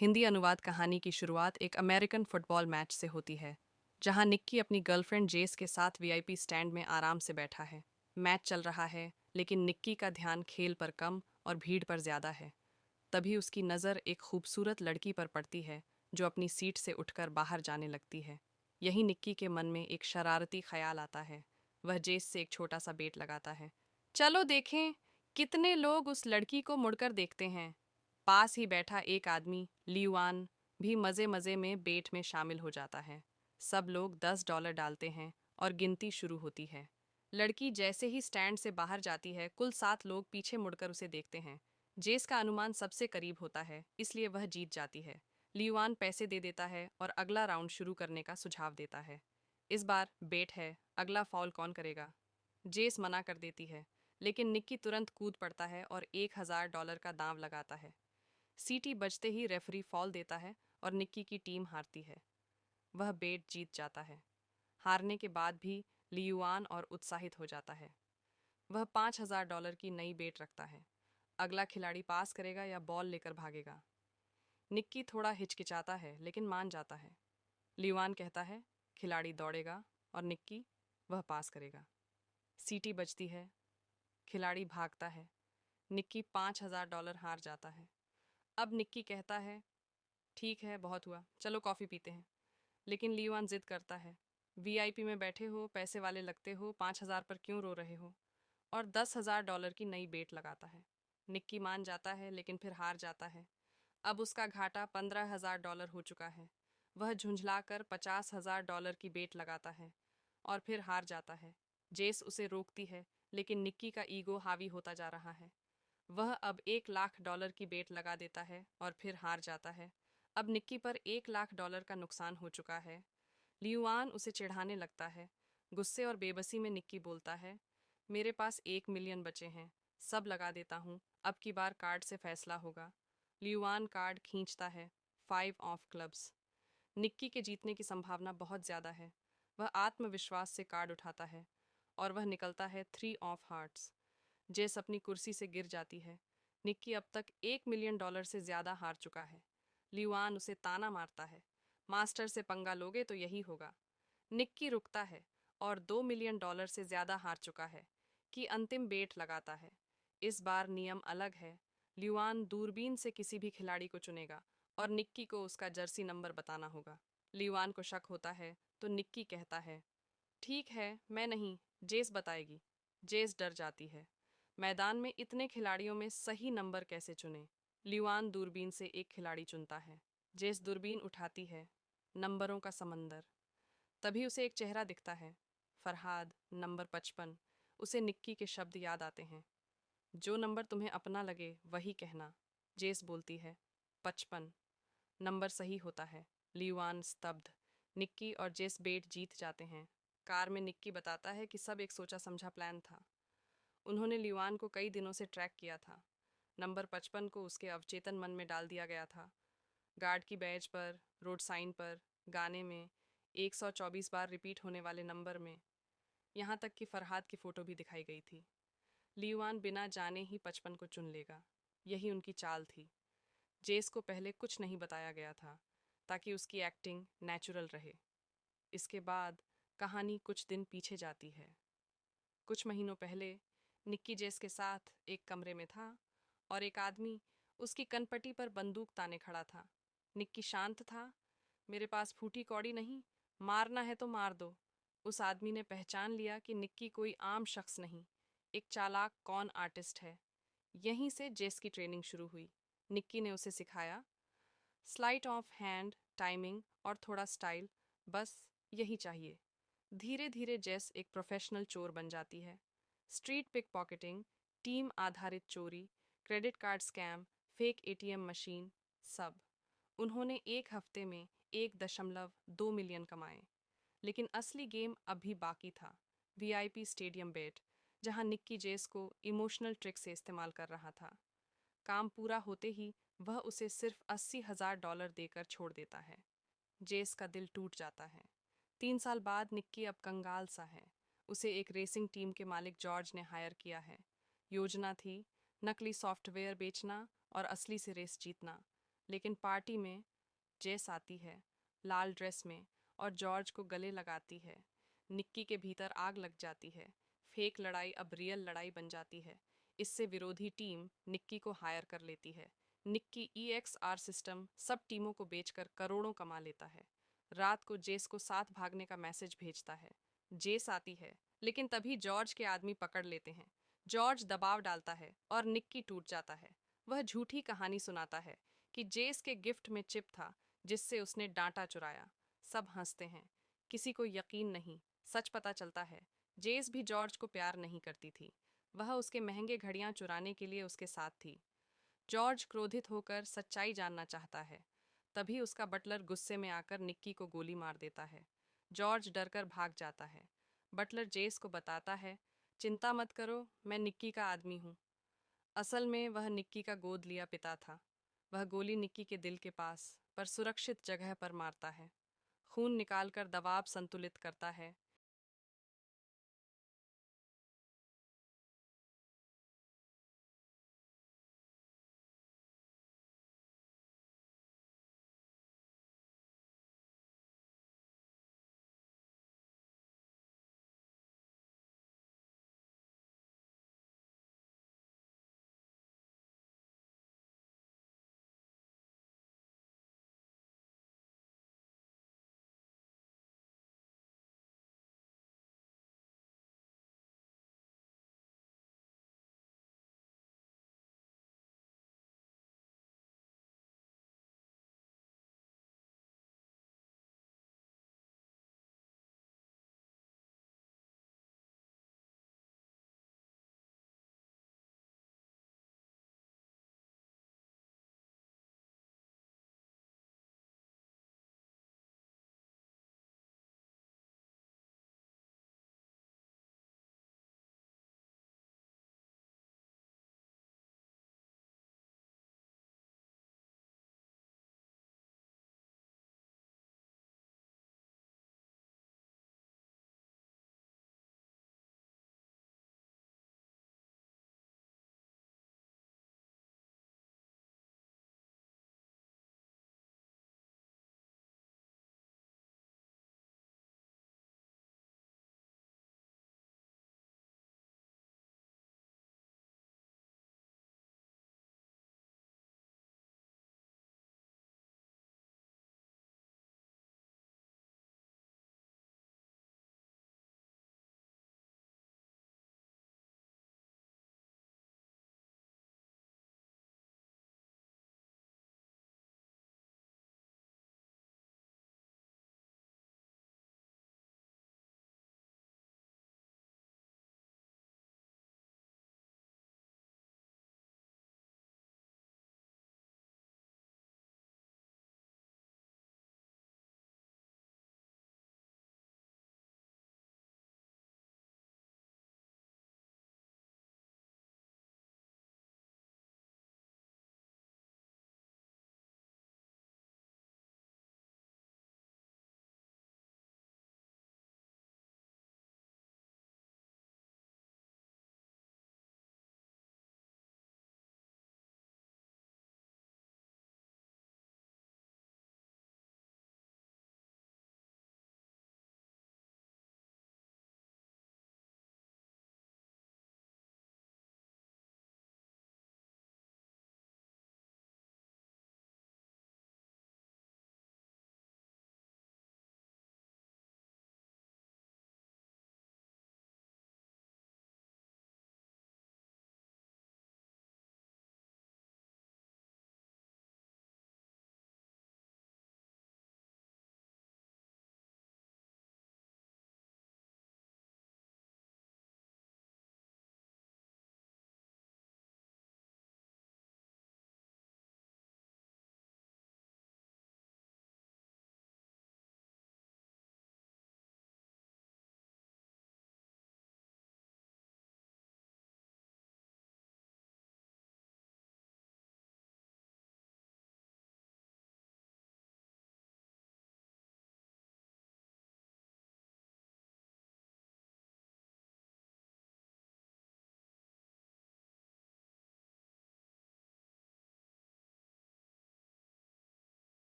हिंदी अनुवाद कहानी की शुरुआत एक अमेरिकन फुटबॉल मैच से होती है, जहां निक्की अपनी गर्लफ्रेंड जेस के साथ वीआईपी स्टैंड में आराम से बैठा है। मैच चल रहा है, लेकिन निक्की का ध्यान खेल पर कम और भीड़ पर ज्यादा है। तभी उसकी नज़र एक खूबसूरत लड़की पर पड़ती है, जो अपनी सीट से उठकर बाहर जाने लगती है। यही निक्की के मन में एक शरारती ख्याल आता है। वह जेस से एक छोटा सा बेट लगाता है। चलो देखें, कितने लोग उस लड़की को मुड़कर देखते हैं। पास ही बैठा एक आदमी लियुआन भी मज़े मज़े में बेट में शामिल हो जाता है। सब लोग $10 डालते हैं और गिनती शुरू होती है। लड़की जैसे ही स्टैंड से बाहर जाती है, कुल 7 लोग पीछे मुड़कर उसे देखते हैं। जेस का अनुमान सबसे करीब होता है, इसलिए वह जीत जाती है। लियुआन पैसे दे देता है और अगला राउंड शुरू करने का सुझाव देता है। इस बार बेट है, अगला फाउल कौन करेगा। जेस मना कर देती है, लेकिन निक्की तुरंत कूद पड़ता है और $1000 का दांव लगाता है। सीटी बजते ही रेफरी फॉल देता है और निक्की की टीम हारती है। वह बेट जीत जाता है। हारने के बाद भी लियुआन और उत्साहित हो जाता है। वह $5000 की नई बेट रखता है। अगला खिलाड़ी पास करेगा या बॉल लेकर भागेगा। निक्की थोड़ा हिचकिचाता है, लेकिन मान जाता है। लियुआन कहता है, खिलाड़ी दौड़ेगा और निक्की, वह पास करेगा। सीटी बजती है, खिलाड़ी भागता है। निक्की $5000 हार जाता है। अब निक्की कहता है, ठीक है, बहुत हुआ, चलो कॉफ़ी पीते हैं। लेकिन लियुआन जिद करता है, वीआईपी में बैठे हो, पैसे वाले लगते हो, 5000 पर क्यों रो रहे हो। और $10,000 की नई बेट लगाता है। निक्की मान जाता है, लेकिन फिर हार जाता है। अब उसका घाटा $15,000 हो चुका है। वह झुंझलाकर $50,000 की बेट लगाता है और फिर हार जाता है। जेस उसे रोकती है, लेकिन निक्की का ईगो हावी होता जा रहा है। वह अब $1,00,000 की बेट लगा देता है और फिर हार जाता है। अब निक्की पर $1,00,000 का नुकसान हो चुका है। लियुआन उसे चिढ़ाने लगता है। गुस्से और बेबसी में निक्की बोलता है, मेरे पास 1 मिलियन बचे हैं, सब लगा देता हूँ, अब की बार कार्ड से फैसला होगा। लियुआन कार्ड खींचता है, 5 ऑफ क्लब्स। निक्की के जीतने की संभावना बहुत ज़्यादा है। वह आत्मविश्वास से कार्ड उठाता है और वह निकलता है 3 ऑफ हार्ट्स। जेस अपनी कुर्सी से गिर जाती है। निक्की अब तक $1 मिलियन से ज्यादा हार चुका है। लियुआन उसे ताना मारता है, मास्टर से पंगा लोगे तो यही होगा। निक्की रुकता है और $2 मिलियन से ज्यादा हार चुका है कि अंतिम बेट लगाता है। इस बार नियम अलग है। लियुआन दूरबीन से किसी भी खिलाड़ी को चुनेगा और निक्की को उसका जर्सी नंबर बताना होगा। लियुआन को शक होता है, तो निक्की कहता है, ठीक है, मैं नहीं, जेस बताएगी। जेस डर जाती है। मैदान में इतने खिलाड़ियों में सही नंबर कैसे चुने। लियुआन दूरबीन से एक खिलाड़ी चुनता है। जेस दूरबीन उठाती है। नंबरों का समंदर। तभी उसे एक चेहरा दिखता है। फरहाद, नंबर 55। उसे निक्की के शब्द याद आते हैं, जो नंबर तुम्हें अपना लगे वही कहना। जेस बोलती है, 55 नंबर सही होता है। लियुआन स्तब्ध। निक्की और जेस बेट जीत जाते हैं। कार में निक्की बताता है कि सब एक सोचा समझा प्लान था। उन्होंने लियुआन को कई दिनों से ट्रैक किया था। नंबर 55 को उसके अवचेतन मन में डाल दिया गया था। गार्ड की बैज पर, रोड साइन पर, गाने में, 124 बार रिपीट होने वाले नंबर में, यहाँ तक कि फरहाद की फ़ोटो भी दिखाई गई थी। लियुआन बिना जाने ही 55 को चुन लेगा। यही उनकी चाल थी। जेस को पहले कुछ नहीं बताया गया था, ताकि उसकी एक्टिंग नेचुरल रहे। इसके बाद कहानी कुछ दिन पीछे जाती है। कुछ महीनों पहले निक्की जेस के साथ एक कमरे में था और एक आदमी उसकी कनपटी पर बंदूक ताने खड़ा था। निक्की शांत था। मेरे पास फूटी कौड़ी नहीं, मारना है तो मार दो। उस आदमी ने पहचान लिया कि निक्की कोई आम शख्स नहीं, एक चालाक कॉन आर्टिस्ट है। यहीं से जेस की ट्रेनिंग शुरू हुई। निक्की ने उसे सिखाया, स्लाइट ऑफ हैंड, टाइमिंग और थोड़ा स्टाइल, बस यही चाहिए। धीरे धीरे जेस एक प्रोफेशनल चोर बन जाती है। स्ट्रीट पिक पॉकेटिंग, टीम आधारित चोरी, credit card scam, fake ATM machine, सब। उन्होंने एक हफ्ते में 1.2 मिलियन कमाए। लेकिन असली गेम अभी बाकी था। वीआईपी स्टेडियम बेट, जहां निक्की जेस को इमोशनल ट्रिक से इस्तेमाल कर रहा था। काम पूरा होते ही वह उसे सिर्फ $80,000 देकर छोड़ देता है। जेस का दिल टूट जाता है। 3 साल बाद निक्की अब कंगाल सा है। उसे एक रेसिंग टीम के मालिक जॉर्ज ने हायर किया है। योजना थी, नकली सॉफ्टवेयर बेचना और असली से रेस जीतना। लेकिन पार्टी में जेस आती है, लाल ड्रेस में, और जॉर्ज को गले लगाती है। निक्की के भीतर आग लग जाती है। फेक लड़ाई अब रियल लड़ाई बन जाती है। इससे विरोधी टीम निक्की को हायर कर लेती है। निक्की EXR सिस्टम सब टीमों को बेचकर करोड़ों कमा लेता है। रात को जेस को साथ भागने का मैसेज भेजता है। जेस आती है, लेकिन तभी जॉर्ज के आदमी पकड़ लेते हैं। जॉर्ज दबाव डालता है और निक्की टूट जाता है। वह झूठी कहानी सुनाता है कि जेस के गिफ्ट में चिप था जिससे उसने डांटा चुराया। सब हंसते हैं। किसी को यकीन नहीं। सच पता चलता है, जेस भी जॉर्ज को प्यार नहीं करती थी। वह उसके महंगे घड़ियां चुराने के लिए उसके साथ थी। जॉर्ज क्रोधित होकर सच्चाई जानना चाहता है। तभी उसका बटलर गुस्से में आकर निक्की को गोली मार देता है। जॉर्ज डरकर भाग जाता है। बटलर जेस को बताता है, चिंता मत करो, मैं निक्की का आदमी हूँ। असल में वह निक्की का गोद लिया पिता था। वह गोली निक्की के दिल के पास पर सुरक्षित जगह पर मारता है। खून निकालकर दबाव संतुलित करता है।